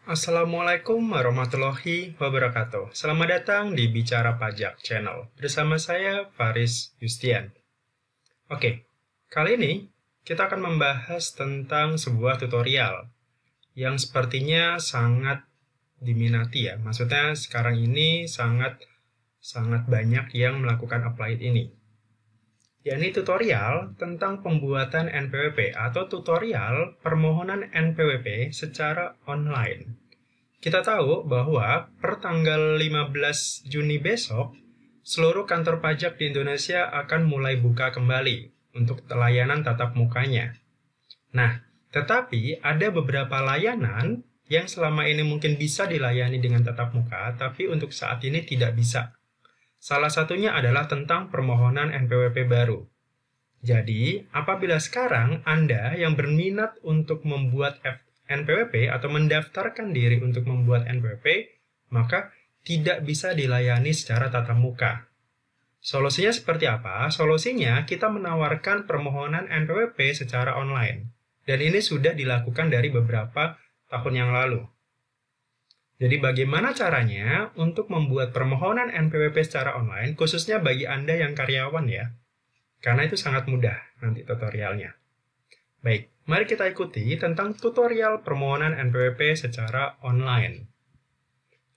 Assalamualaikum warahmatullahi wabarakatuh. Selamat datang di Bicara Pajak Channel. Bersama saya, Faris Yustian. Oke, kali ini kita akan membahas tentang sebuah tutorial yang sepertinya sangat diminati ya. Maksudnya sekarang ini sangat banyak yang melakukan apply ini. Yakni tutorial tentang pembuatan NPWP atau tutorial permohonan NPWP secara online. Kita tahu bahwa per tanggal 15 Juni besok, seluruh kantor pajak di Indonesia akan mulai buka kembali untuk layanan tatap mukanya. Nah, tetapi ada beberapa layanan yang selama ini mungkin bisa dilayani dengan tatap muka, tapi untuk saat ini tidak bisa. Salah satunya adalah tentang permohonan NPWP baru. Jadi, apabila sekarang Anda yang berminat untuk membuat NPWP atau mendaftarkan diri untuk membuat NPWP, maka tidak bisa dilayani secara tatap muka. Solusinya seperti apa? Solusinya kita menawarkan permohonan NPWP secara online. Dan ini sudah dilakukan dari beberapa tahun yang lalu. Jadi bagaimana caranya untuk membuat permohonan NPWP secara online, khususnya bagi Anda yang karyawan ya. Karena itu sangat mudah nanti tutorialnya. Baik, mari kita ikuti tentang tutorial permohonan NPWP secara online.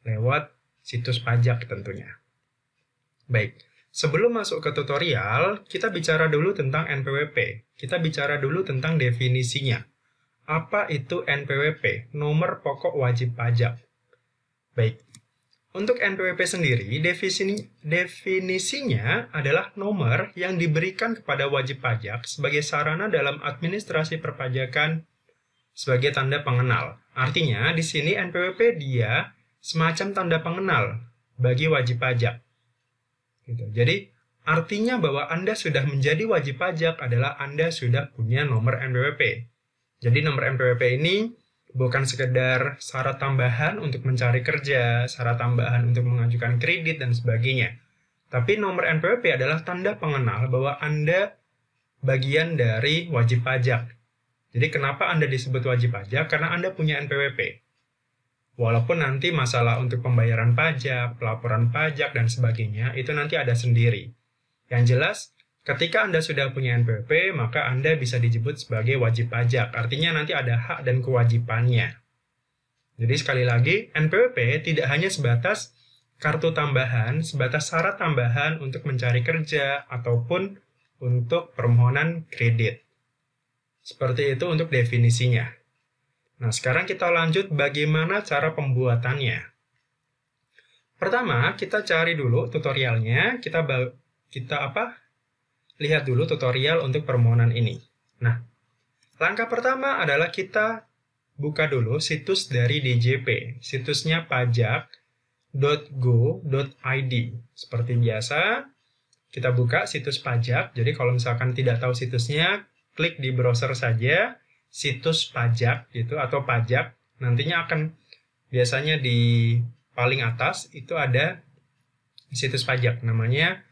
Lewat situs pajak tentunya. Baik, sebelum masuk ke tutorial, kita bicara dulu tentang NPWP. Kita bicara dulu tentang definisinya. Apa itu NPWP? Nomor pokok wajib pajak. Baik, untuk NPWP sendiri, definisinya adalah nomor yang diberikan kepada wajib pajak sebagai sarana dalam administrasi perpajakan sebagai tanda pengenal. Artinya, di sini NPWP dia semacam tanda pengenal bagi wajib pajak. Gitu. Jadi, artinya bahwa Anda sudah menjadi wajib pajak adalah Anda sudah punya nomor NPWP. Jadi, nomor NPWP ini bukan sekedar syarat tambahan untuk mencari kerja, syarat tambahan untuk mengajukan kredit, dan sebagainya. Tapi nomor NPWP adalah tanda pengenal bahwa Anda bagian dari wajib pajak. Jadi kenapa Anda disebut wajib pajak? Karena Anda punya NPWP. Walaupun nanti masalah untuk pembayaran pajak, pelaporan pajak, dan sebagainya, itu nanti ada sendiri. Yang jelas, ketika Anda sudah punya NPWP, maka Anda bisa disebut sebagai wajib pajak. Artinya nanti ada hak dan kewajibannya. Jadi sekali lagi, NPWP tidak hanya sebatas kartu tambahan, sebatas syarat tambahan untuk mencari kerja, ataupun untuk permohonan kredit. Seperti itu untuk definisinya. Nah, sekarang kita lanjut bagaimana cara pembuatannya. Pertama, kita cari dulu tutorialnya, lihat dulu tutorial untuk permohonan ini. Nah, langkah pertama adalah kita buka dulu situs dari DJP, situsnya pajak.go.id. Seperti biasa, kita buka situs pajak. Jadi kalau misalkan tidak tahu situsnya, klik di browser saja situs pajak gitu atau pajak. Nantinya akan biasanya di paling atas itu ada situs pajak, namanya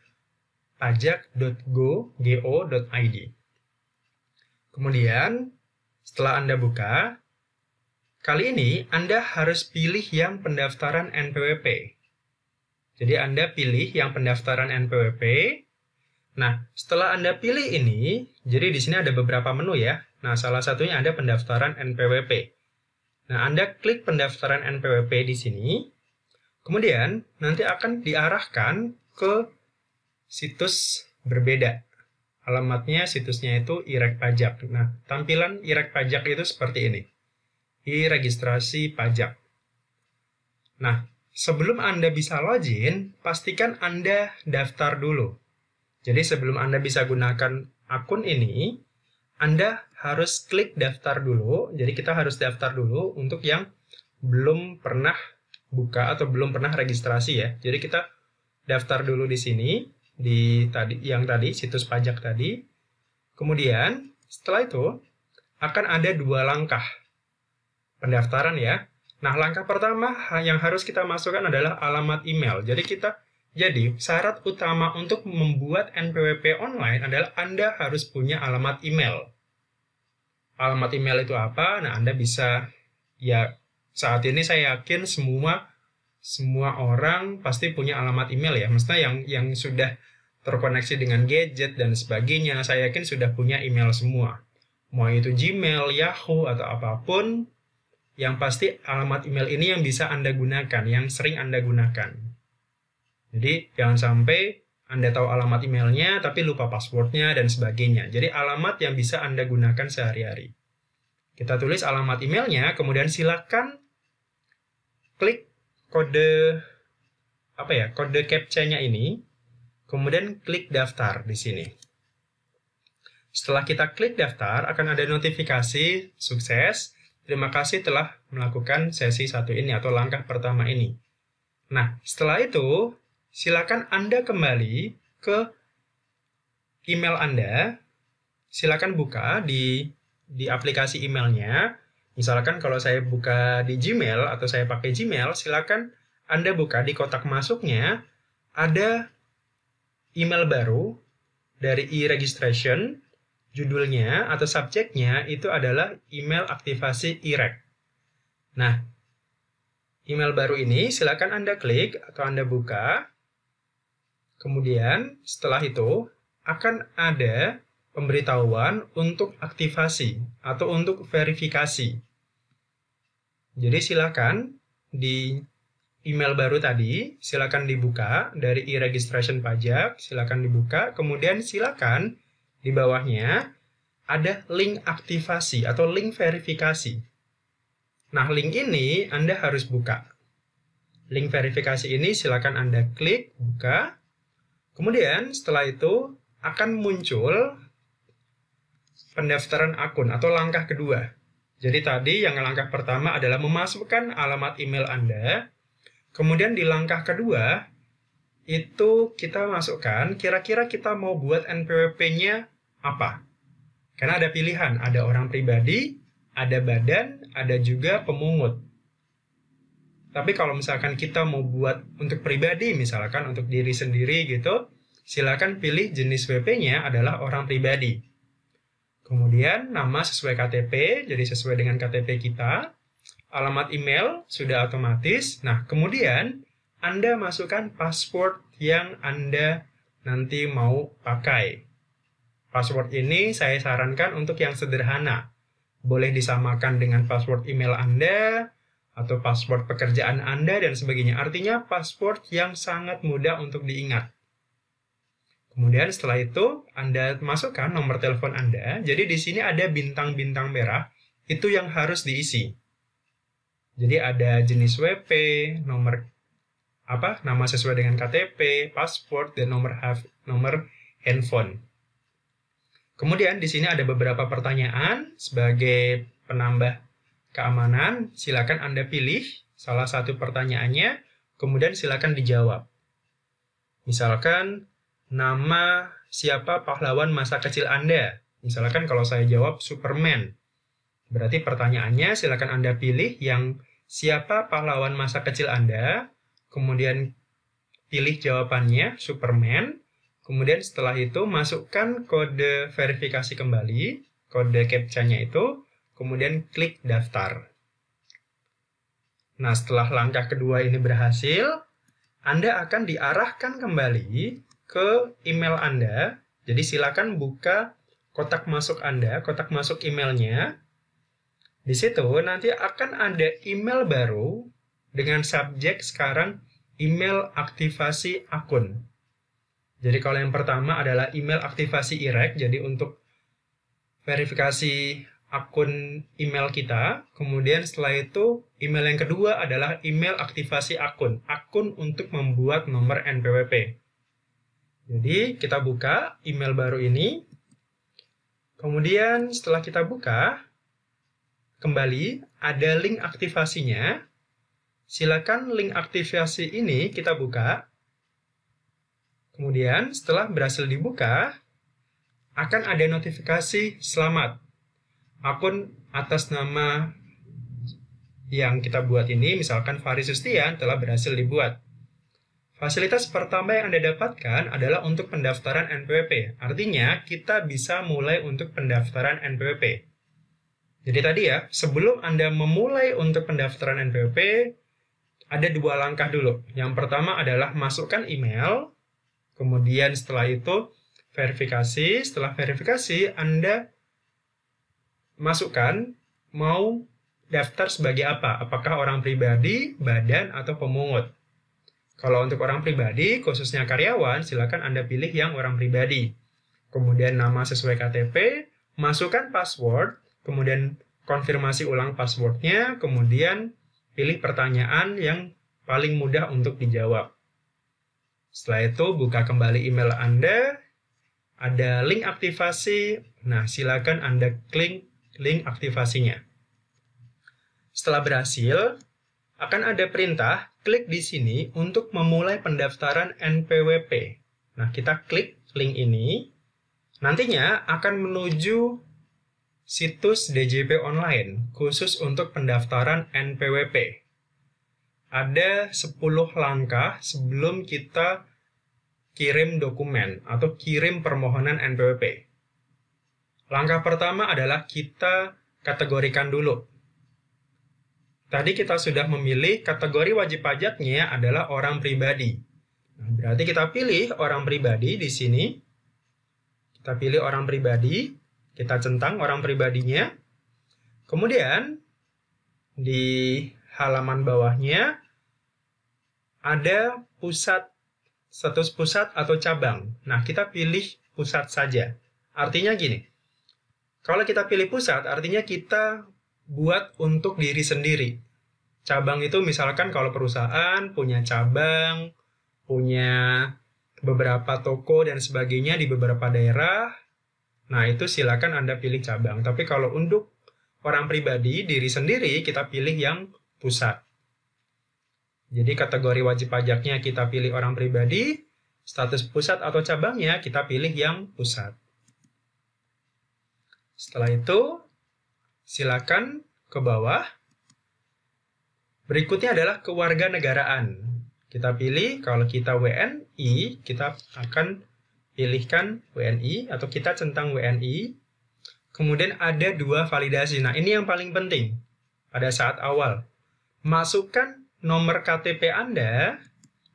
pajak.go.id. Kemudian, setelah Anda buka, kali ini Anda harus pilih yang pendaftaran NPWP. Jadi Anda pilih yang pendaftaran NPWP. Nah, setelah Anda pilih ini, jadi di sini ada beberapa menu ya. Nah, salah satunya ada pendaftaran NPWP. Nah, Anda klik pendaftaran NPWP di sini. Kemudian, nanti akan diarahkan ke situs berbeda. Alamatnya situsnya itu IREK Pajak. Nah, tampilan IREK Pajak itu seperti ini. I-registrasi pajak. Nah, sebelum Anda bisa login, pastikan Anda daftar dulu. Jadi sebelum Anda bisa gunakan akun ini, Anda harus klik daftar dulu. Jadi kita harus daftar dulu untuk yang belum pernah buka atau belum pernah registrasi ya. Jadi kita daftar dulu di sini. Yang tadi, situs pajak tadi. Kemudian, setelah itu, akan ada dua langkah pendaftaran ya. Nah, langkah pertama yang harus kita masukkan adalah alamat email. Jadi, syarat utama untuk membuat NPWP online adalah Anda harus punya alamat email. Alamat email itu apa? Nah, Anda bisa, ya, saat ini saya yakin semua orang pasti punya alamat email ya. Maksudnya yang sudah terkoneksi dengan gadget dan sebagainya, saya yakin sudah punya email semua. Mau itu Gmail, Yahoo, atau apapun, yang pasti alamat email ini yang bisa Anda gunakan, yang sering Anda gunakan. Jadi jangan sampai Anda tahu alamat emailnya tapi lupa passwordnya dan sebagainya. Jadi alamat yang bisa Anda gunakan sehari-hari. Kita tulis alamat emailnya, kemudian silakan klik kode CAPTCHA-nya ini, kemudian klik daftar di sini. Setelah kita klik daftar, akan ada notifikasi sukses. Terima kasih telah melakukan sesi 1 ini atau langkah pertama ini. Nah, setelah itu, silakan Anda kembali ke email Anda. Silakan buka di aplikasi emailnya. Misalkan kalau saya buka di Gmail atau saya pakai Gmail, silakan Anda buka di kotak masuknya. Ada email baru dari e-registration. Judulnya atau subjeknya itu adalah email aktivasi e-reg. Nah, email baru ini silakan Anda klik atau Anda buka. Kemudian setelah itu akan ada pemberitahuan untuk aktivasi atau untuk verifikasi. Jadi silakan di email baru tadi, silakan dibuka dari e-registration pajak, silakan dibuka, kemudian silakan di bawahnya ada link aktivasi atau link verifikasi. Nah, link ini Anda harus buka. Link verifikasi ini silakan Anda klik, buka. Kemudian setelah itu akan muncul pendaftaran akun atau langkah kedua. Jadi tadi yang langkah pertama adalah memasukkan alamat email Anda. Kemudian di langkah kedua, itu kita masukkan kira-kira kita mau buat NPWP-nya apa. Karena ada pilihan, ada orang pribadi, ada badan, ada juga pemungut. Tapi kalau misalkan kita mau buat untuk pribadi, misalkan untuk diri sendiri gitu, silakan pilih jenis WP-nya adalah orang pribadi. Kemudian nama sesuai KTP, jadi sesuai dengan KTP kita. Alamat email sudah otomatis. Nah, kemudian Anda masukkan password yang Anda nanti mau pakai. Password ini saya sarankan untuk yang sederhana. Boleh disamakan dengan password email Anda, atau password pekerjaan Anda, dan sebagainya. Artinya password yang sangat mudah untuk diingat. Kemudian setelah itu, Anda masukkan nomor telepon Anda. Jadi di sini ada bintang-bintang merah, itu yang harus diisi. Jadi ada jenis WP, nama sesuai dengan KTP, password, dan nomor handphone. Kemudian di sini ada beberapa pertanyaan sebagai penambah keamanan. Silakan Anda pilih salah satu pertanyaannya, kemudian silakan dijawab. Misalkan nama siapa pahlawan masa kecil Anda? Misalkan kalau saya jawab Superman. Berarti pertanyaannya silakan Anda pilih yang siapa pahlawan masa kecil Anda, kemudian pilih jawabannya Superman, kemudian setelah itu masukkan kode verifikasi kembali, kode CAPTCHA-nya itu, kemudian klik daftar. Nah, setelah langkah kedua ini berhasil, Anda akan diarahkan kembali ke email Anda. Jadi silakan buka kotak masuk Anda, kotak masuk emailnya. Di situ nanti akan ada email baru dengan subjek sekarang email aktivasi akun. Jadi kalau yang pertama adalah email aktivasi e-reg, jadi untuk verifikasi akun email kita. Kemudian setelah itu email yang kedua adalah email aktivasi akun, akun untuk membuat nomor NPWP. Jadi kita buka email baru ini. Kemudian setelah kita buka, kembali ada link aktivasinya. Silakan link aktivasi ini kita buka. Kemudian setelah berhasil dibuka, akan ada notifikasi selamat. Akun atas nama yang kita buat ini, misalkan Faris Yustian, telah berhasil dibuat. Fasilitas pertama yang Anda dapatkan adalah untuk pendaftaran NPWP. Artinya, kita bisa mulai untuk pendaftaran NPWP. Jadi tadi ya, sebelum Anda memulai untuk pendaftaran NPWP, ada 2 langkah dulu. Yang pertama adalah masukkan email, kemudian setelah itu verifikasi. Setelah verifikasi, Anda masukkan mau daftar sebagai apa? Apakah orang pribadi, badan, atau pemungut? Kalau untuk orang pribadi, khususnya karyawan, silakan Anda pilih yang orang pribadi. Kemudian nama sesuai KTP, masukkan password, kemudian konfirmasi ulang passwordnya, kemudian pilih pertanyaan yang paling mudah untuk dijawab. Setelah itu, buka kembali email Anda, ada link aktivasi, nah silakan Anda klik link aktivasinya. Setelah berhasil, akan ada perintah, klik di sini untuk memulai pendaftaran NPWP. Nah, kita klik link ini, nantinya akan menuju situs DJP online khusus untuk pendaftaran NPWP. Ada 10 langkah sebelum kita kirim dokumen atau kirim permohonan NPWP. Langkah pertama adalah kita kategorikan dulu. Tadi kita sudah memilih kategori wajib pajaknya adalah orang pribadi. Nah, berarti kita pilih orang pribadi di sini. Kita pilih orang pribadi. Kita centang orang pribadinya. Kemudian, di halaman bawahnya, ada pusat, status pusat atau cabang. Nah, kita pilih pusat saja. Artinya gini, kalau kita pilih pusat, artinya kita buat untuk diri sendiri. Cabang itu misalkan kalau perusahaan punya cabang, punya beberapa toko dan sebagainya di beberapa daerah, nah, itu silakan Anda pilih cabang. Tapi kalau untuk orang pribadi, diri sendiri, kita pilih yang pusat. Jadi kategori wajib pajaknya kita pilih orang pribadi, status pusat atau cabangnya kita pilih yang pusat. Setelah itu, silakan ke bawah. Berikutnya adalah kewarganegaraan. Kita pilih, kalau kita WNI, kita akan pilihkan WNI atau kita centang WNI. Kemudian ada 2 validasi. Nah, ini yang paling penting pada saat awal. Masukkan nomor KTP Anda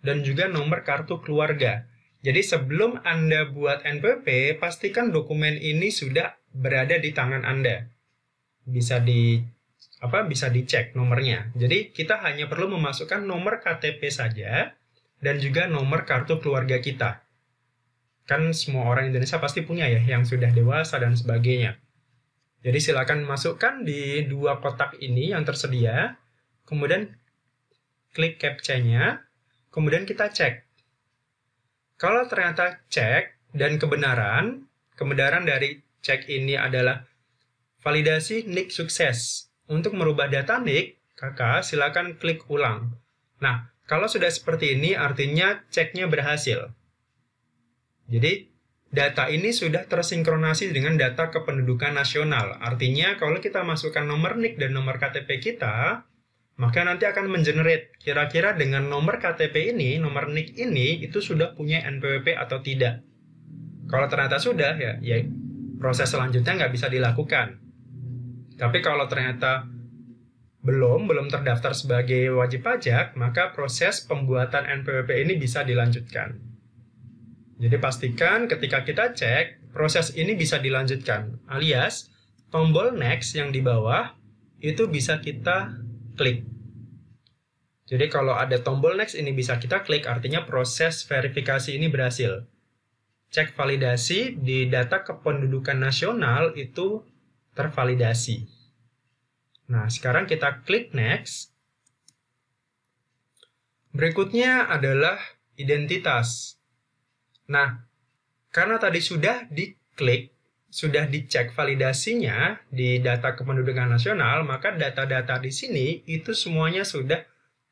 dan juga nomor kartu keluarga. Jadi sebelum Anda buat NPWP, pastikan dokumen ini sudah berada di tangan Anda. Bisa dicek nomornya. Jadi kita hanya perlu memasukkan nomor KTP saja dan juga nomor kartu keluarga kita. Kan semua orang Indonesia pasti punya ya, yang sudah dewasa dan sebagainya. Jadi silakan masukkan di 2 kotak ini yang tersedia, kemudian klik CAPTCHA-nya, kemudian kita cek. Kalau ternyata cek dan kebenaran dari cek ini adalah validasi NIK sukses. Untuk merubah data NIK, kakak silakan klik ulang. Nah, kalau sudah seperti ini artinya ceknya berhasil. Jadi, data ini sudah tersinkronasi dengan data kependudukan nasional. Artinya, kalau kita masukkan nomor NIK dan nomor KTP kita, maka nanti akan mengenerate kira-kira dengan nomor KTP ini, nomor NIK ini, itu sudah punya NPWP atau tidak. Kalau ternyata sudah, ya proses selanjutnya nggak bisa dilakukan. Tapi kalau ternyata belum terdaftar sebagai wajib pajak, maka proses pembuatan NPWP ini bisa dilanjutkan. Jadi pastikan ketika kita cek, proses ini bisa dilanjutkan. Alias, tombol next yang di bawah, itu bisa kita klik. Jadi kalau ada tombol next ini bisa kita klik, artinya proses verifikasi ini berhasil. Cek validasi di data kependudukan nasional itu tervalidasi. Nah, sekarang kita klik next. Berikutnya adalah identitas. Nah, karena tadi sudah diklik, sudah dicek validasinya di data kependudukan nasional, maka data-data di sini itu semuanya sudah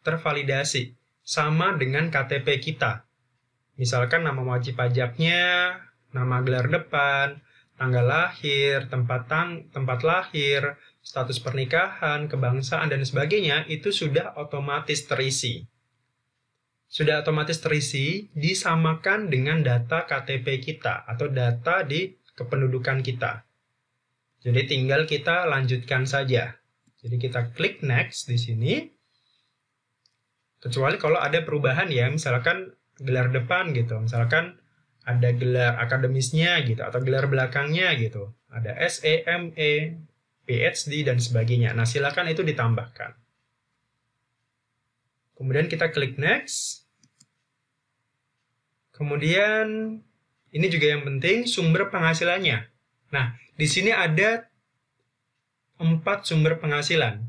tervalidasi sama dengan KTP kita. Misalkan nama wajib pajaknya, nama gelar depan, tanggal lahir, tempat lahir, status pernikahan, kebangsaan, dan sebagainya, itu sudah otomatis terisi. Sudah otomatis terisi, disamakan dengan data KTP kita atau data di kependudukan kita. Jadi tinggal kita lanjutkan saja. Jadi kita klik next di sini. Kecuali kalau ada perubahan ya, misalkan gelar depan gitu, misalkan ada gelar akademisnya gitu, atau gelar belakangnya gitu. Ada SE, ME, PhD, dan sebagainya. Nah, silakan itu ditambahkan. Kemudian kita klik next. Kemudian, ini juga yang penting, sumber penghasilannya. Nah, di sini ada 4 sumber penghasilan.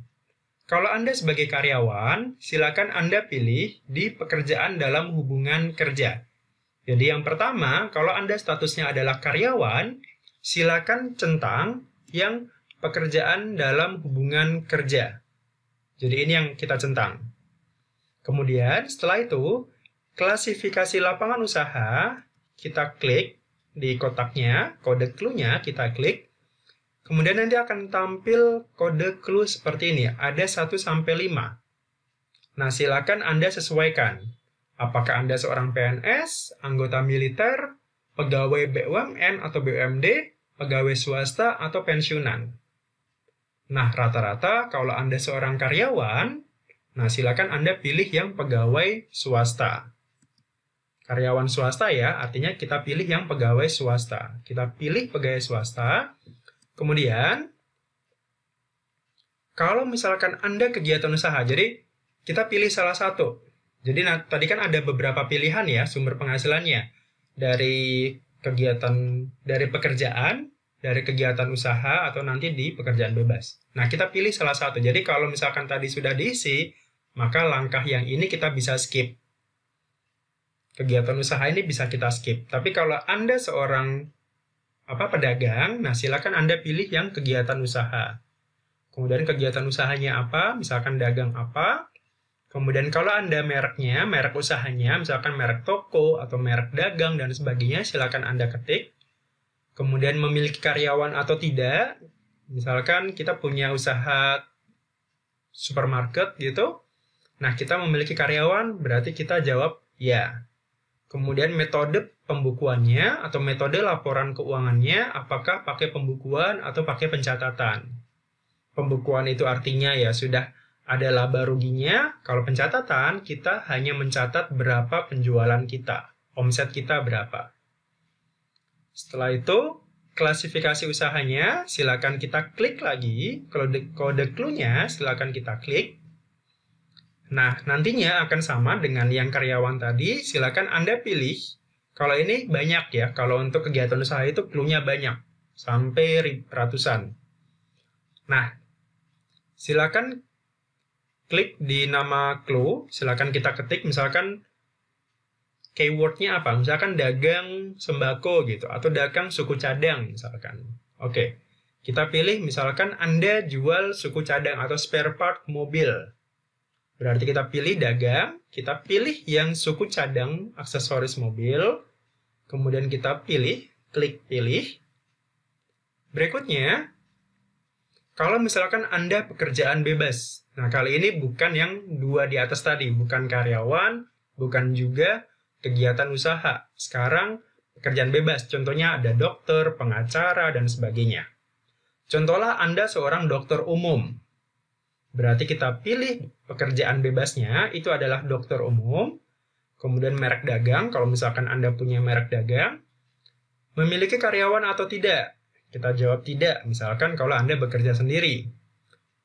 Kalau Anda sebagai karyawan, silakan Anda pilih di pekerjaan dalam hubungan kerja. Jadi yang pertama, kalau Anda statusnya adalah karyawan, silakan centang yang pekerjaan dalam hubungan kerja. Jadi ini yang kita centang. Kemudian setelah itu, klasifikasi lapangan usaha, kita klik di kotaknya, kode clue-nya kita klik. Kemudian nanti akan tampil kode clue seperti ini, ada 1-5. Nah, silakan Anda sesuaikan. Apakah Anda seorang PNS, anggota militer, pegawai BUMN atau BUMD, pegawai swasta, atau pensiunan. Nah, rata-rata kalau Anda seorang karyawan, nah silakan Anda pilih yang pegawai swasta. Karyawan swasta ya, artinya kita pilih yang pegawai swasta. Kita pilih pegawai swasta. Kemudian, kalau misalkan Anda kegiatan usaha, jadi kita pilih salah satu. Jadi tadi kan ada beberapa pilihan ya sumber penghasilannya. Dari kegiatan, dari pekerjaan, dari kegiatan usaha, atau nanti di pekerjaan bebas. Nah, kita pilih salah satu. Jadi kalau misalkan tadi sudah diisi, maka langkah yang ini kita bisa skip. Kegiatan usaha ini bisa kita skip. Tapi kalau Anda seorang pedagang, nah silakan Anda pilih yang kegiatan usaha. Kemudian kegiatan usahanya apa, misalkan dagang apa. Kemudian kalau Anda mereknya, merek usahanya, misalkan merek toko atau merek dagang dan sebagainya, silakan Anda ketik. Kemudian memiliki karyawan atau tidak, misalkan kita punya usaha supermarket gitu. Nah, kita memiliki karyawan, berarti kita jawab ya. Kemudian metode pembukuannya atau metode laporan keuangannya, apakah pakai pembukuan atau pakai pencatatan. Pembukuan itu artinya ya sudah ada laba ruginya. Kalau pencatatan, kita hanya mencatat berapa penjualan kita, omset kita berapa. Setelah itu, klasifikasi usahanya, silakan kita klik lagi. Kode clue-nya, silakan kita klik. Nah, nantinya akan sama dengan yang karyawan tadi, silakan Anda pilih. Kalau ini banyak ya, kalau untuk kegiatan usaha itu clue-nya banyak, sampai ratusan. Nah, silakan klik di nama clue, silakan kita ketik, misalkan keyword-nya apa, misalkan dagang sembako gitu, atau dagang suku cadang misalkan. Oke, kita pilih misalkan Anda jual suku cadang atau spare part mobil. Berarti kita pilih dagang, kita pilih yang suku cadang aksesoris mobil, kemudian kita pilih, klik pilih. Berikutnya, kalau misalkan Anda pekerjaan bebas, nah kali ini bukan yang 2 di atas tadi, bukan karyawan, bukan juga kegiatan usaha. Sekarang pekerjaan bebas, contohnya ada dokter, pengacara, dan sebagainya. Contohlah Anda seorang dokter umum. Berarti kita pilih pekerjaan bebasnya, itu adalah dokter umum. Kemudian merek dagang, kalau misalkan Anda punya merek dagang. Memiliki karyawan atau tidak? Kita jawab tidak, misalkan kalau Anda bekerja sendiri.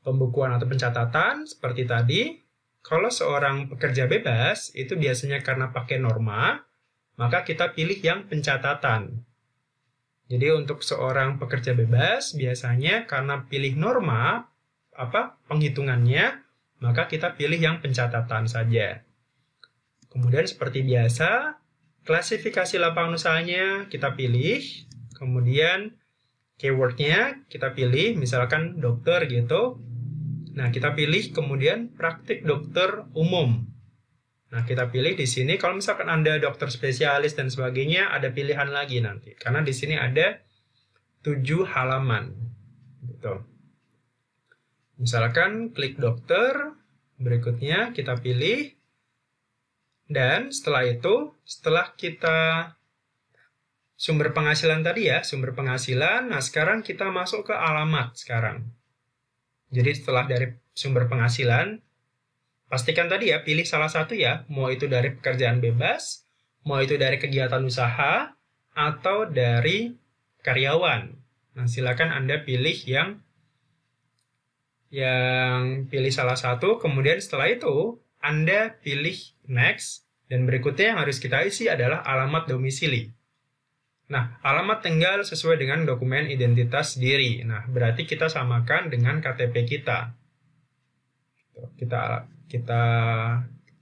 Pembukuan atau pencatatan, seperti tadi. Kalau seorang pekerja bebas, itu biasanya karena pakai norma, maka kita pilih yang pencatatan. Jadi untuk seorang pekerja bebas, biasanya karena pilih norma, penghitungannya, maka kita pilih yang pencatatan saja. Kemudian seperti biasa, klasifikasi lapangan usahanya kita pilih, kemudian keyword-nya kita pilih, misalkan dokter gitu. Nah, kita pilih kemudian praktik dokter umum. Nah, kita pilih di sini, kalau misalkan Anda dokter spesialis dan sebagainya, ada pilihan lagi nanti. Karena di sini ada 7 halaman. Gitu. Misalkan klik dokter, berikutnya kita pilih, dan setelah itu, setelah kita sumber penghasilan tadi ya, sumber penghasilan. Nah, sekarang kita masuk ke alamat sekarang. Jadi setelah dari sumber penghasilan, pastikan tadi ya, pilih salah satu ya, mau itu dari pekerjaan bebas, mau itu dari kegiatan usaha, atau dari karyawan. Nah, silakan Anda pilih yang pilih salah satu, kemudian setelah itu Anda pilih next, dan berikutnya yang harus kita isi adalah alamat domisili. Nah, alamat tinggal sesuai dengan dokumen identitas diri. Nah, berarti kita samakan dengan KTP kita. Kita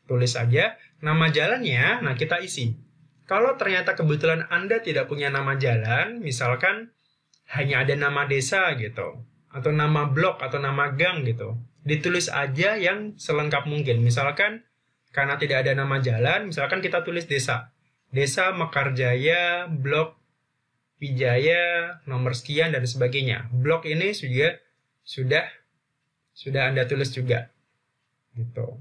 tulis aja nama jalannya, nah kita isi. Kalau ternyata kebetulan Anda tidak punya nama jalan, misalkan hanya ada nama desa gitu, atau nama blok atau nama gang gitu, ditulis aja yang selengkap mungkin. Misalkan karena tidak ada nama jalan, misalkan kita tulis desa. Desa Mekarjaya, blok Wijaya, nomor sekian dan sebagainya. Blok ini sudah Anda tulis juga. Gitu.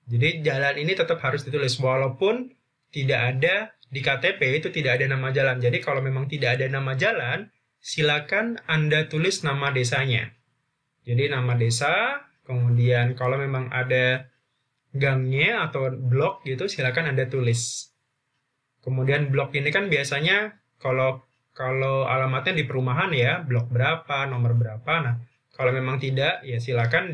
Jadi jalan ini tetap harus ditulis walaupun tidak ada di KTP, itu tidak ada nama jalan. Jadi kalau memang tidak ada nama jalan, silakan Anda tulis nama desanya. Jadi nama desa, kemudian kalau memang ada gangnya atau blok gitu, silakan Anda tulis. Kemudian blok ini kan biasanya kalau alamatnya di perumahan ya, blok berapa, nomor berapa. Nah, kalau memang tidak, ya silakan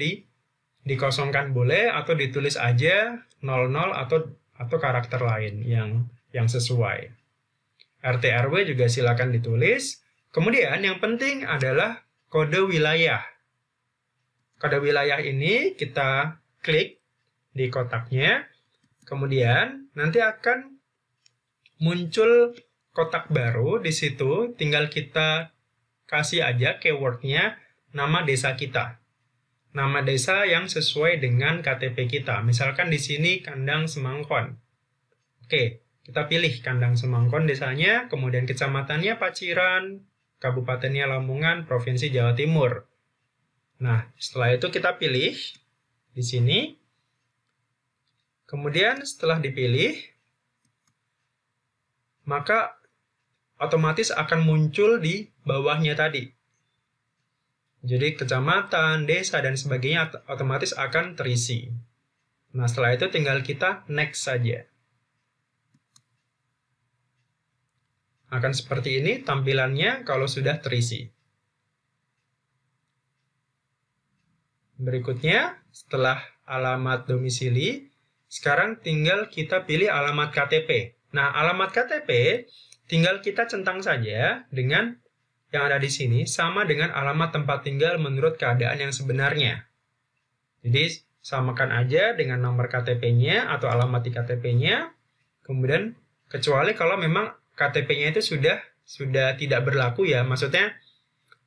dikosongkan boleh atau ditulis aja 00 atau karakter lain yang sesuai. RT RW juga silakan ditulis. Kemudian yang penting adalah kode wilayah. Kode wilayah ini kita klik di kotaknya. Kemudian nanti akan muncul kotak baru. Di situ tinggal kita kasih aja keywordnya nama desa kita. Nama desa yang sesuai dengan KTP kita. Misalkan di sini Kandang Semangkon. Oke, kita pilih Kandang Semangkon desanya, kemudian kecamatannya Paciran, kabupatennya Lamongan, Provinsi Jawa Timur. Nah, setelah itu kita pilih di sini. Kemudian setelah dipilih, maka otomatis akan muncul di bawahnya tadi. Jadi kecamatan, desa, dan sebagainya otomatis akan terisi. Nah, setelah itu tinggal kita next saja. Akan seperti ini tampilannya kalau sudah terisi. Berikutnya, setelah alamat domisili, sekarang tinggal kita pilih alamat KTP. Nah, alamat KTP tinggal kita centang saja dengan yang ada di sini sama dengan alamat tempat tinggal menurut keadaan yang sebenarnya. Jadi samakan aja dengan nomor KTP-nya atau alamat di KTP-nya. Kemudian kecuali kalau memang KTP-nya itu sudah tidak berlaku ya. Maksudnya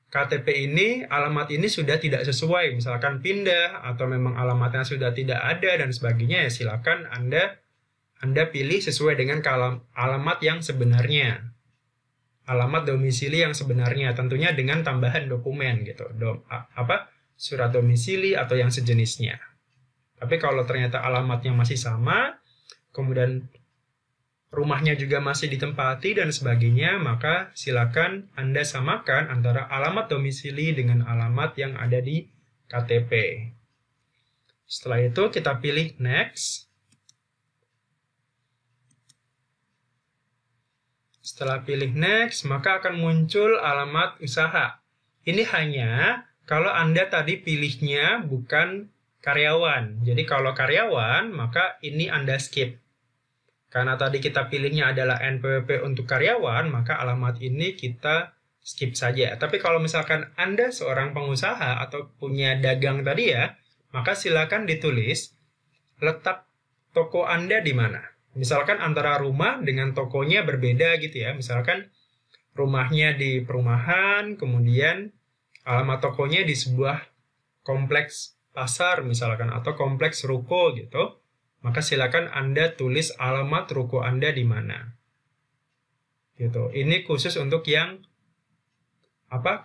KTP ini, alamat ini sudah tidak sesuai. Misalkan pindah atau memang alamatnya sudah tidak ada dan sebagainya, ya silakan Anda pilih sesuai dengan alamat yang sebenarnya. Alamat domisili yang sebenarnya, tentunya dengan tambahan dokumen gitu, surat domisili atau yang sejenisnya. Tapi kalau ternyata alamatnya masih sama, kemudian rumahnya juga masih ditempati dan sebagainya, maka silakan Anda samakan antara alamat domisili dengan alamat yang ada di KTP. Setelah itu kita pilih next. Setelah pilih next, maka akan muncul alamat usaha. Ini hanya kalau Anda tadi pilihnya bukan karyawan. Jadi kalau karyawan, maka ini Anda skip. Karena tadi kita pilihnya adalah NPWP untuk karyawan, maka alamat ini kita skip saja. Tapi kalau misalkan Anda seorang pengusaha atau punya dagang tadi ya, maka silakan ditulis letak toko Anda di mana. Misalkan antara rumah dengan tokonya berbeda gitu ya. Misalkan rumahnya di perumahan, kemudian alamat tokonya di sebuah kompleks pasar misalkan, atau kompleks ruko gitu. Maka silakan Anda tulis alamat ruko Anda di mana. Gitu. Ini khusus untuk yang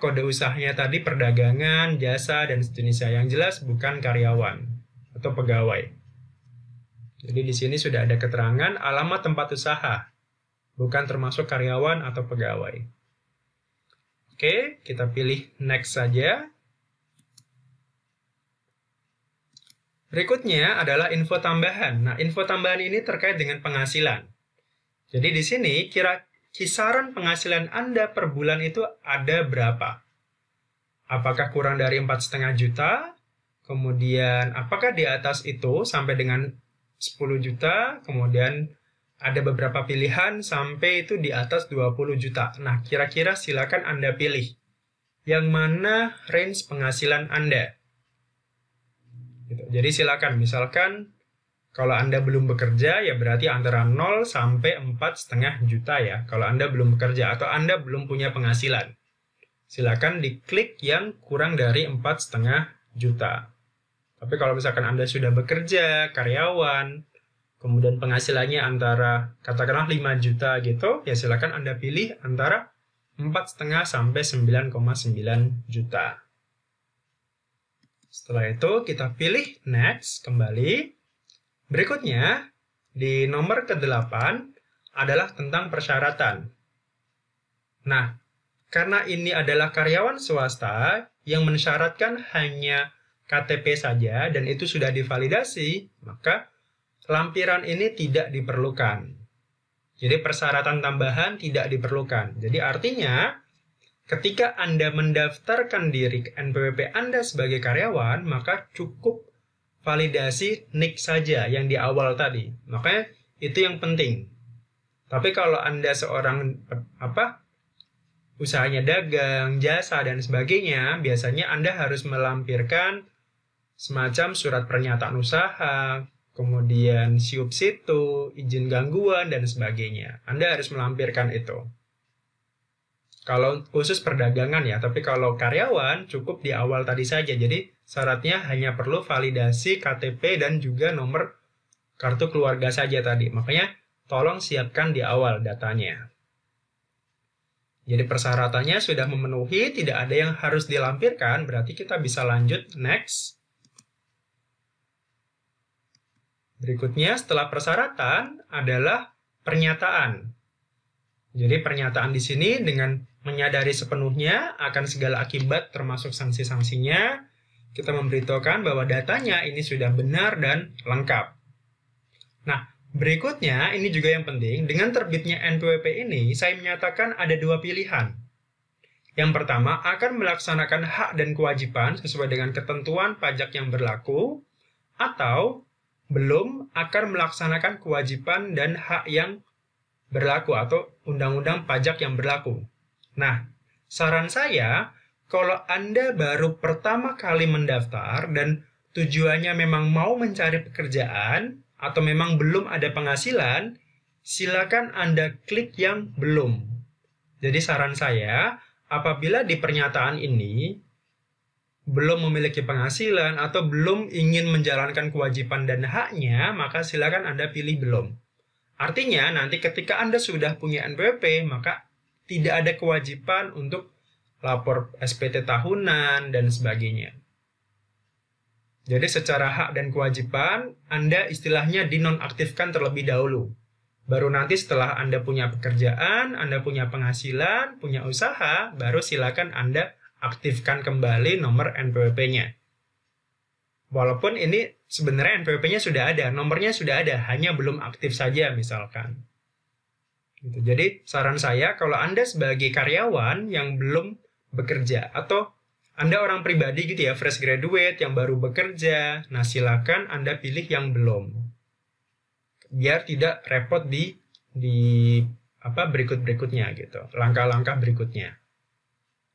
kode usahanya tadi perdagangan, jasa, dan sejenisnya. Yang jelas bukan karyawan atau pegawai. Jadi di sini sudah ada keterangan alamat tempat usaha. bukan termasuk karyawan atau pegawai. Oke, kita pilih next saja. Berikutnya adalah info tambahan. Nah, info tambahan ini terkait dengan penghasilan. Jadi di sini kisaran penghasilan Anda per bulan itu ada berapa? Apakah kurang dari 4,5 juta? Kemudian apakah di atas itu sampai dengan 10 juta? Kemudian ada beberapa pilihan sampai itu di atas 20 juta. Nah, kira-kira silakan Anda pilih. Yang mana range penghasilan Anda? Gitu. Jadi silakan, misalkan kalau Anda belum bekerja, ya berarti antara 0 sampai 4,5 juta ya. Kalau Anda belum bekerja atau Anda belum punya penghasilan. Silakan diklik yang kurang dari 4,5 juta. Tapi kalau misalkan Anda sudah bekerja, karyawan, kemudian penghasilannya antara katakanlah 5 juta gitu, ya silakan Anda pilih antara 4,5 sampai 9,9 juta. Setelah itu kita pilih next kembali. Berikutnya di nomor ke-8 adalah tentang persyaratan. Nah, karena ini adalah karyawan swasta yang mensyaratkan hanya KTP saja dan itu sudah divalidasi, maka lampiran ini tidak diperlukan. Jadi persyaratan tambahan tidak diperlukan. Jadi artinya ketika Anda mendaftarkan diri ke NPWP Anda sebagai karyawan, maka cukup validasi NIK saja yang di awal tadi. Makanya itu yang penting. Tapi kalau Anda seorang usahanya dagang, jasa, dan sebagainya, biasanya Anda harus melampirkan semacam surat pernyataan usaha, kemudian siup situ, izin gangguan, dan sebagainya. Anda harus melampirkan itu. Kalau khusus perdagangan ya, tapi kalau karyawan cukup di awal tadi saja. Jadi syaratnya hanya perlu validasi KTP dan juga nomor kartu keluarga saja tadi. Makanya tolong siapkan di awal datanya. Jadi persyaratannya sudah memenuhi, tidak ada yang harus dilampirkan, berarti kita bisa lanjut next. Berikutnya setelah persyaratan adalah pernyataan. Jadi pernyataan di sini dengan menyadari sepenuhnya akan segala akibat termasuk sanksi-sanksinya, kita memberitahukan bahwa datanya ini sudah benar dan lengkap. Nah, berikutnya ini juga yang penting, dengan terbitnya NPWP ini saya menyatakan ada dua pilihan. Yang pertama akan melaksanakan hak dan kewajiban sesuai dengan ketentuan pajak yang berlaku, atau belum akan melaksanakan kewajiban dan hak yang berlaku atau undang-undang pajak yang berlaku. Nah, saran saya, kalau Anda baru pertama kali mendaftar dan tujuannya memang mau mencari pekerjaan atau memang belum ada penghasilan, silakan Anda klik yang belum. Jadi saran saya, apabila di pernyataan ini belum memiliki penghasilan atau belum ingin menjalankan kewajiban dan haknya, maka silakan Anda pilih belum. Artinya nanti ketika Anda sudah punya NPWP, maka tidak ada kewajiban untuk lapor SPT tahunan dan sebagainya. Jadi secara hak dan kewajiban, Anda istilahnya dinonaktifkan terlebih dahulu. Baru nanti setelah Anda punya pekerjaan, Anda punya penghasilan, punya usaha, baru silakan Anda aktifkan kembali nomor NPWP-nya. Walaupun ini sebenarnya NPWP-nya sudah ada, nomornya sudah ada, hanya belum aktif saja misalkan. Gitu. Jadi saran saya kalau Anda sebagai karyawan yang belum bekerja atau Anda orang pribadi gitu ya, fresh graduate yang baru bekerja, nah silakan Anda pilih yang belum. Biar tidak repot di berikut-berikutnya gitu, langkah-langkah berikutnya.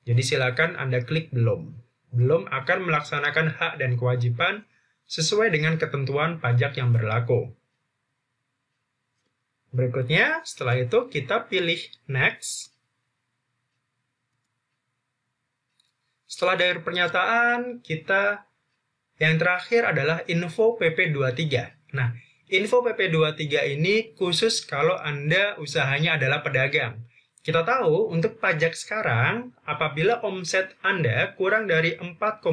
Jadi silakan Anda klik belum. Belum akan melaksanakan hak dan kewajiban sesuai dengan ketentuan pajak yang berlaku. Berikutnya, setelah itu kita pilih next. Setelah dari pernyataan, yang terakhir adalah info PP23. Nah, info PP23 ini khusus kalau Anda usahanya adalah pedagang. Kita tahu untuk pajak sekarang, apabila omset Anda kurang dari 4,8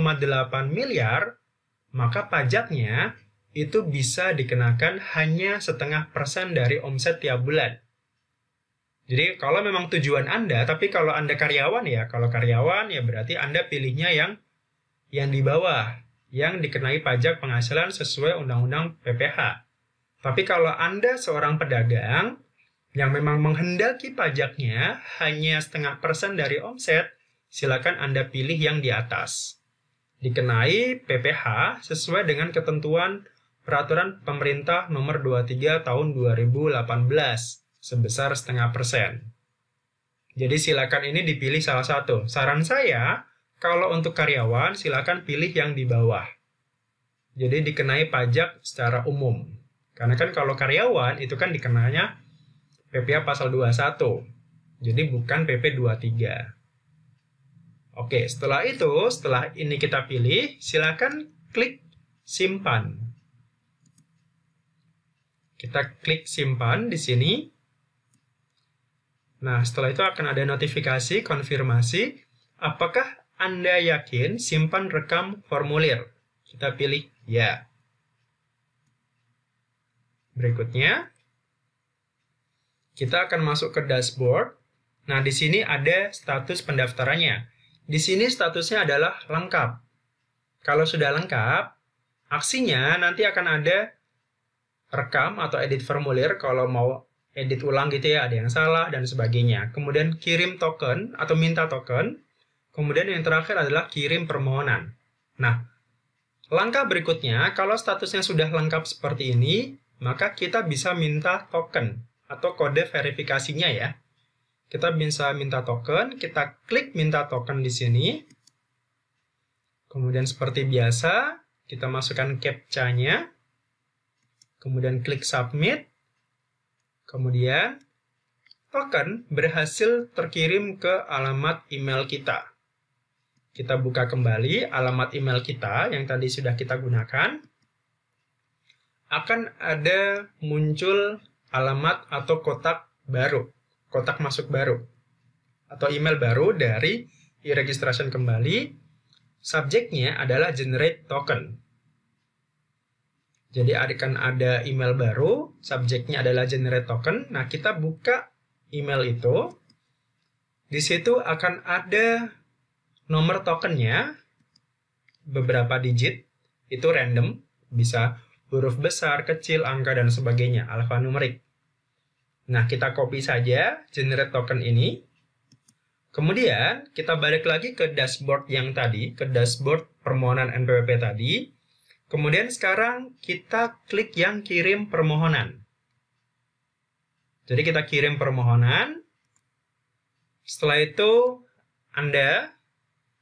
miliar, maka pajaknya itu bisa dikenakan hanya 0,5% dari omset tiap bulan. Jadi kalau memang tujuan Anda, tapi kalau Anda karyawan ya, kalau karyawan ya berarti Anda pilihnya yang di bawah, yang dikenai pajak penghasilan sesuai Undang-Undang PPh. Tapi kalau Anda seorang pedagang yang memang menghendaki pajaknya hanya 0,5% dari omset, silakan Anda pilih yang di atas. Dikenai PPh sesuai dengan ketentuan Peraturan Pemerintah Nomor 23 Tahun 2018 sebesar 0,5%. Jadi silakan ini dipilih salah satu. Saran saya, kalau untuk karyawan silakan pilih yang di bawah. Jadi dikenai pajak secara umum. Karena kan kalau karyawan itu kan dikenanya PPh pasal 21. Jadi bukan PP 23. Oke, setelah ini kita pilih, silakan klik simpan. Kita klik simpan di sini. Nah, setelah itu akan ada notifikasi konfirmasi. Apakah Anda yakin simpan rekam formulir? Kita pilih ya. Berikutnya, kita akan masuk ke dashboard. Nah, di sini ada status pendaftarannya. Di sini statusnya adalah lengkap. Kalau sudah lengkap, aksinya nanti akan ada rekam atau edit formulir kalau mau edit ulang gitu ya, ada yang salah dan sebagainya. Kemudian kirim token atau minta token. Kemudian yang terakhir adalah kirim permohonan. Nah, langkah berikutnya, kalau statusnya sudah lengkap seperti ini, maka kita bisa minta token atau kode verifikasinya ya. Kita bisa minta token, kita klik minta token di sini. Kemudian seperti biasa, kita masukkan CAPTCHA-nya. Kemudian klik submit. Kemudian token berhasil terkirim ke alamat email kita. Kita buka kembali alamat email kita yang tadi sudah kita gunakan. Akan ada muncul alamat atau kotak baru, kotak masuk baru, atau email baru dari e-registration kembali. Subjeknya adalah generate token. Jadi akan ada email baru, subjeknya adalah generate token. Nah, kita buka email itu. Di situ akan ada nomor tokennya, beberapa digit, itu random, bisa huruf besar, kecil, angka, dan sebagainya, alfanumerik. Nah, kita copy saja generate token ini. Kemudian, kita balik lagi ke dashboard yang tadi, ke dashboard permohonan NPWP tadi. Kemudian sekarang kita klik yang kirim permohonan. Jadi kita kirim permohonan. Setelah itu Anda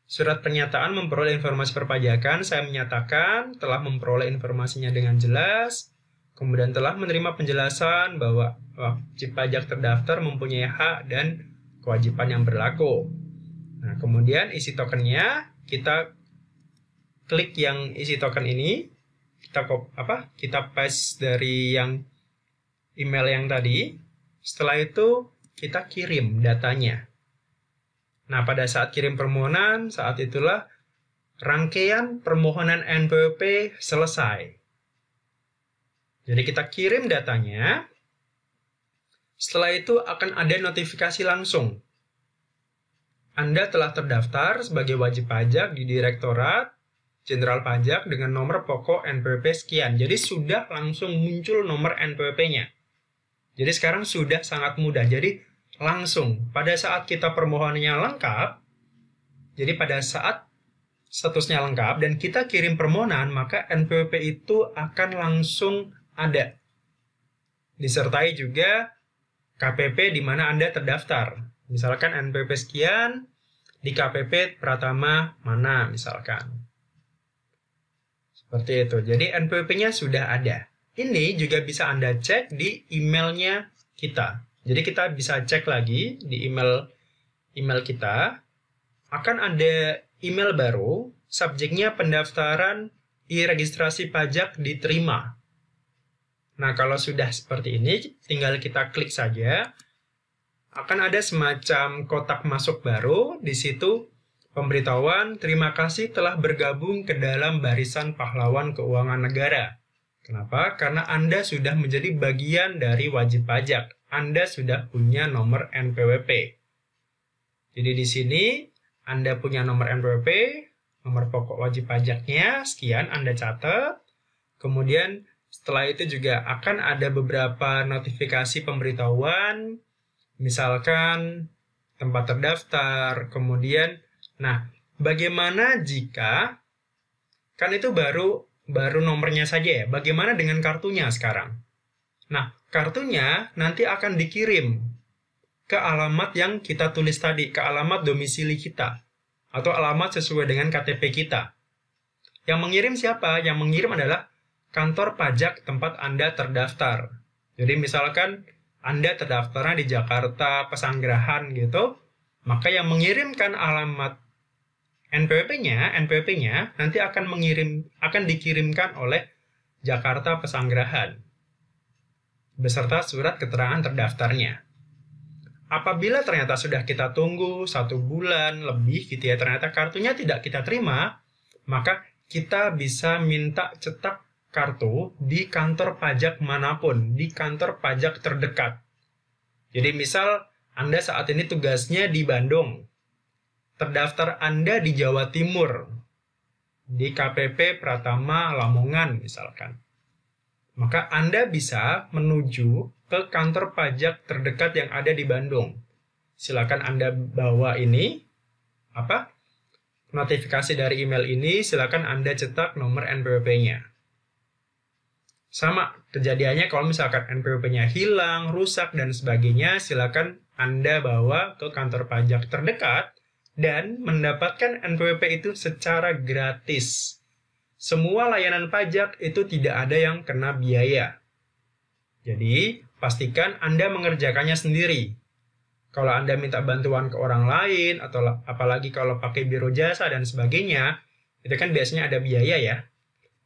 surat pernyataan memperoleh informasi perpajakan. Saya menyatakan telah memperoleh informasinya dengan jelas. Kemudian telah menerima penjelasan bahwa wajib pajak terdaftar mempunyai hak dan kewajiban yang berlaku. Nah, kemudian isi tokennya kita klik yang isi token ini, kita paste dari yang email yang tadi. Setelah itu kita kirim datanya. Nah, pada saat kirim permohonan, saat itulah rangkaian permohonan NPWP selesai. Jadi kita kirim datanya. Setelah itu akan ada notifikasi langsung. Anda telah terdaftar sebagai wajib pajak di Direktorat Jenderal Pajak dengan nomor pokok NPWP sekian. Jadi sudah langsung muncul nomor NPWP-nya. Jadi sekarang sudah sangat mudah. Jadi langsung pada saat kita permohonannya lengkap, jadi pada saat statusnya lengkap dan kita kirim permohonan, maka NPWP itu akan langsung ada. Disertai juga KPP di mana Anda terdaftar. Misalkan NPWP sekian, di KPP Pratama mana misalkan. Seperti itu. Jadi NPWP-nya sudah ada. Ini juga bisa Anda cek di emailnya kita. Jadi kita bisa cek lagi di email kita. Akan ada email baru, subjeknya pendaftaran e-registrasi pajak diterima. Nah, kalau sudah seperti ini, tinggal kita klik saja. Akan ada semacam kotak masuk baru. Di situ pemberitahuan, terima kasih telah bergabung ke dalam barisan pahlawan keuangan negara. Kenapa? Karena Anda sudah menjadi bagian dari wajib pajak. Anda sudah punya nomor NPWP. Jadi di sini Anda punya nomor NPWP, nomor pokok wajib pajaknya, sekian Anda catat. Kemudian setelah itu juga akan ada beberapa notifikasi pemberitahuan, misalkan tempat terdaftar, kemudian, nah, bagaimana jika, kan itu baru nomornya saja ya, bagaimana dengan kartunya sekarang? Nah, kartunya nanti akan dikirim ke alamat yang kita tulis tadi, ke alamat domisili kita, atau alamat sesuai dengan KTP kita. Yang mengirim siapa? Yang mengirim adalah kantor pajak tempat Anda terdaftar. Jadi misalkan Anda terdaftarnya di Jakarta, Pesanggerahan gitu, maka yang mengirimkan alamat NPWP-nya nanti akan dikirimkan oleh Jakarta Pesanggerahan beserta surat keterangan terdaftarnya. Apabila ternyata sudah kita tunggu 1 bulan lebih gitu ya, ternyata kartunya tidak kita terima, maka kita bisa minta cetak kartu di kantor pajak manapun, di kantor pajak terdekat. Jadi misal Anda saat ini tugasnya di Bandung, terdaftar Anda di Jawa Timur, di KPP Pratama Lamongan misalkan. Maka Anda bisa menuju ke kantor pajak terdekat yang ada di Bandung. Silakan Anda bawa ini, notifikasi dari email ini, silakan Anda cetak nomor NPWP-nya. Sama kejadiannya kalau misalkan NPWP-nya hilang, rusak, dan sebagainya, silakan Anda bawa ke kantor pajak terdekat dan mendapatkan NPWP itu secara gratis. Semua layanan pajak itu tidak ada yang kena biaya. Jadi, pastikan Anda mengerjakannya sendiri. Kalau Anda minta bantuan ke orang lain, atau apalagi kalau pakai biro jasa dan sebagainya, itu kan biasanya ada biaya ya.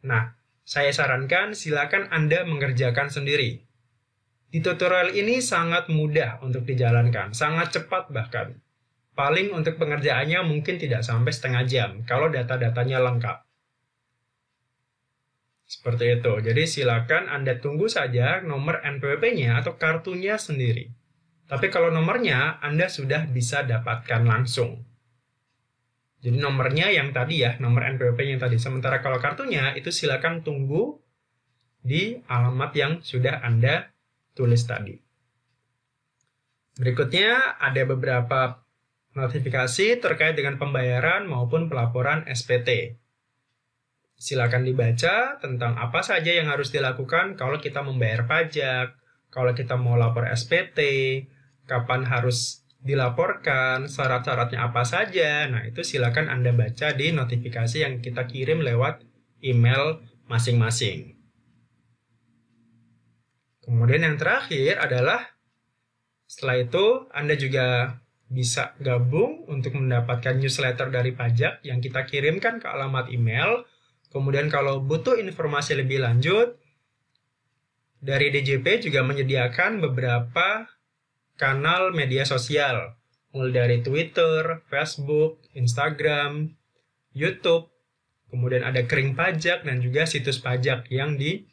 Nah, saya sarankan silakan Anda mengerjakan sendiri. Di tutorial ini sangat mudah untuk dijalankan, sangat cepat bahkan. Paling untuk pengerjaannya mungkin tidak sampai setengah jam, kalau data-datanya lengkap. Seperti itu. Jadi silakan Anda tunggu saja nomor NPWP-nya atau kartunya sendiri. Tapi kalau nomornya, Anda sudah bisa dapatkan langsung. Jadi nomornya yang tadi ya, nomor NPWP yang tadi. Sementara kalau kartunya, itu silakan tunggu di alamat yang sudah Anda tulis tadi. Berikutnya ada beberapa notifikasi terkait dengan pembayaran maupun pelaporan SPT. Silakan dibaca tentang apa saja yang harus dilakukan kalau kita membayar pajak, kalau kita mau lapor SPT, kapan harus dilaporkan, syarat-syaratnya apa saja. Nah, itu silakan Anda baca di notifikasi yang kita kirim lewat email masing-masing. Kemudian yang terakhir adalah setelah itu Anda juga bisa gabung untuk mendapatkan newsletter dari pajak yang kita kirimkan ke alamat email. Kemudian kalau butuh informasi lebih lanjut, dari DJP juga menyediakan beberapa kanal media sosial, mulai dari Twitter, Facebook, Instagram, YouTube, kemudian ada kering pajak dan juga situs pajak yang di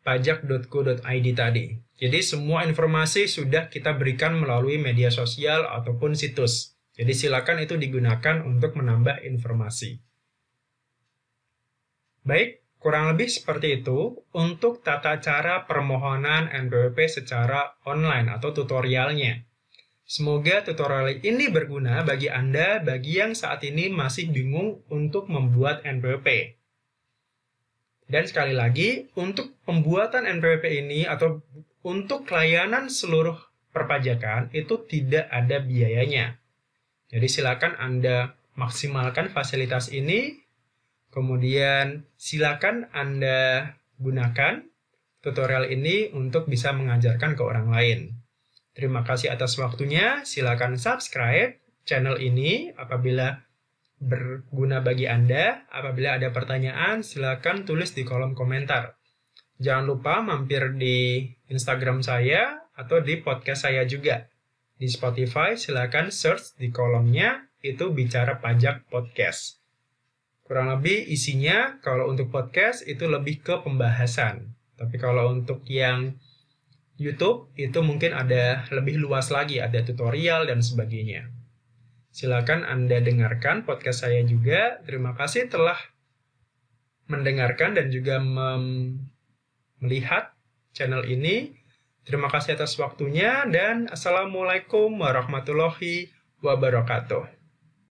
pajak.co.id tadi. Jadi semua informasi sudah kita berikan melalui media sosial ataupun situs. Jadi silakan itu digunakan untuk menambah informasi. Baik, kurang lebih seperti itu untuk tata cara permohonan NPWP secara online atau tutorialnya. Semoga tutorial ini berguna bagi Anda bagi yang saat ini masih bingung untuk membuat NPWP. Dan sekali lagi, untuk pembuatan NPWP ini atau untuk layanan seluruh perpajakan itu tidak ada biayanya. Jadi silakan Anda maksimalkan fasilitas ini. Kemudian silakan Anda gunakan tutorial ini untuk bisa mengajarkan ke orang lain. Terima kasih atas waktunya. Silakan subscribe channel ini apabila berguna bagi Anda. Apabila ada pertanyaan, silakan tulis di kolom komentar. Jangan lupa mampir di Instagram saya atau di podcast saya juga. Di Spotify, silakan search di kolomnya, itu Bicara Pajak Podcast. Kurang lebih isinya, kalau untuk podcast itu lebih ke pembahasan. Tapi kalau untuk yang YouTube itu mungkin ada lebih luas lagi, ada tutorial dan sebagainya. Silakan Anda dengarkan podcast saya juga. Terima kasih telah mendengarkan dan juga melihat channel ini. Terima kasih atas waktunya dan Assalamualaikum warahmatullahi wabarakatuh.